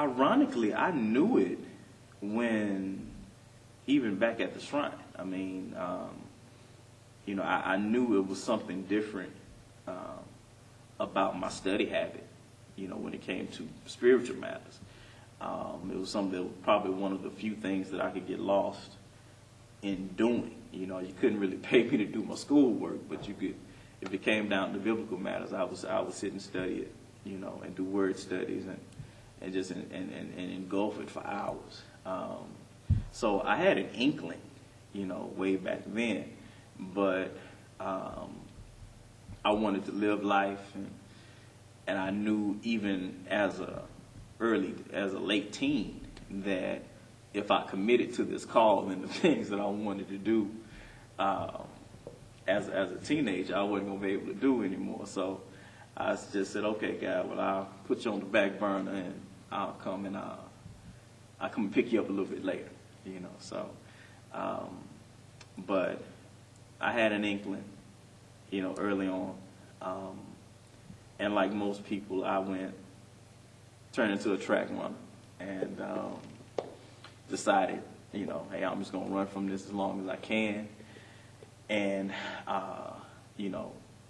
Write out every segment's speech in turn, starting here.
ironically, I knew it when, even back at the shrine. I mean, I knew it was something different about my study habit, when it came to spiritual matters. It was something that was probably one of the few things that I could get lost in doing. You couldn't really pay me to do my schoolwork, but you could, if it came down to biblical matters, I would sit and study it, and do word studies and just and engulf it for hours. So I had an inkling, way back then, but I wanted to live life, and I knew even as a late teen that if I committed to this call and the things that I wanted to do as a teenager, I wasn't going to be able to do anymore. So I just said, okay, God, well, I'll put you on the back burner, and I'll come and pick you up a little bit later, So, but I had an inkling, early on. And like most people, I turned into a track runner and decided, hey, I'm just going to run from this as long as I can. And,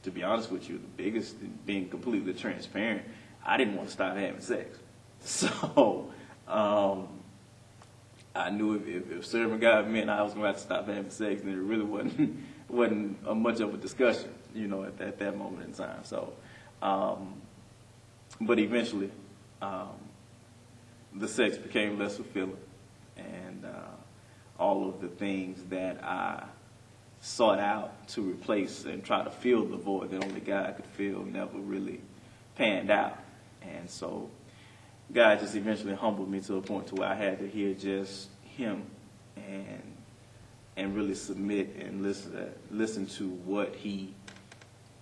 to be honest with you, the biggest, being completely transparent, I didn't want to stop having sex. So I knew if serving God meant I was going to have to stop having sex, then it really wasn't much of a discussion, at that moment in time. So, but eventually, the sex became less fulfilling, and all of the things that I sought out to replace and try to fill the void that only God could fill never really panned out. And so God just eventually humbled me to a point to where I had to hear just him and really submit and listen to what he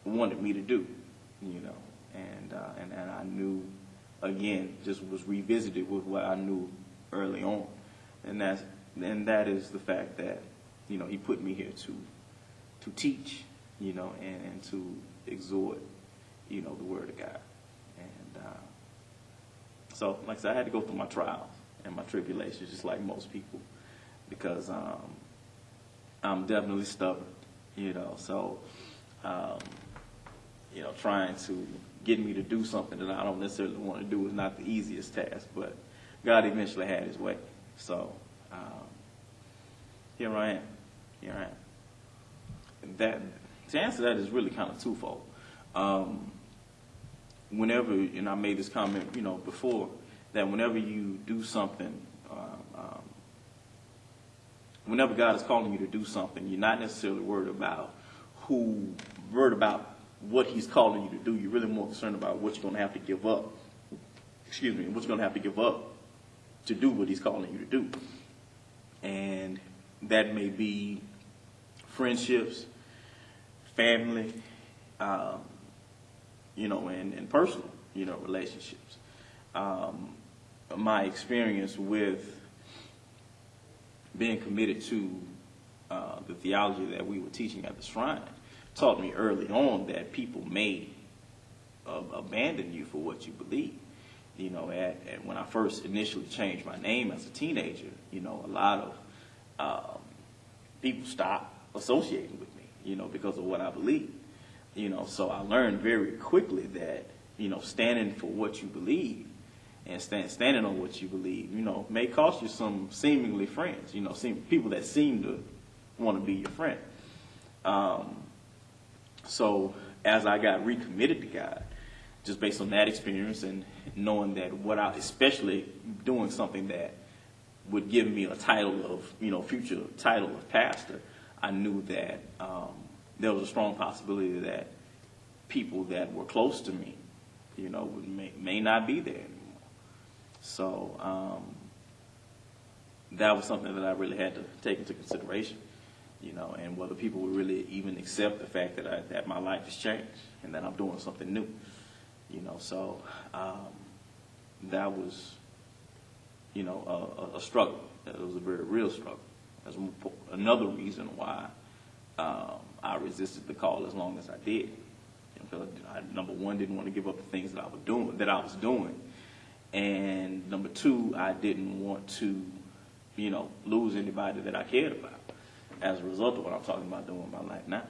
wanted me to do, and I knew, again, just was revisited with what I knew early on, and that is the fact that he put me here to teach, and to exhort, the Word of God. And so, like I said, I had to go through my trials and my tribulations, just like most people, because I'm definitely stubborn, So, trying to get me to do something that I don't necessarily want to do is not the easiest task, but God eventually had his way. So, here I am. That, to answer that, is really kind of twofold. Whenever, and I made this comment, before, that whenever you do something, whenever God is calling you to do something, you're not necessarily worried about what he's calling you to do. You're really more concerned about what you're going to have to give up. What you're going to have to give up to do what he's calling you to do. And that may be friendships, family, and personal, relationships. My experience with being committed to the theology that we were teaching at the shrine taught me early on that people may abandon you for what you believe. When I first initially changed my name as a teenager, a lot of people stopped associating with me, because of what I believe. So I learned very quickly that, standing for what you believe and standing on what you believe, may cost you some seemingly friends, people that seem to want to be your friend. So as I got recommitted to God, just based on that experience and knowing that especially doing something that would give me a title of, future title of pastor, I knew that there was a strong possibility that people that were close to me, may not be there anymore. So that was something that I really had to take into consideration, and whether people would really even accept the fact that my life has changed and that I'm doing something new, So that was, a struggle. It was a very real struggle. That's another reason why I resisted the call as long as I did. Because I, number one, didn't want to give up the things that I was doing, And number two, I didn't want to, lose anybody that I cared about as a result of what I'm talking about doing in my life now.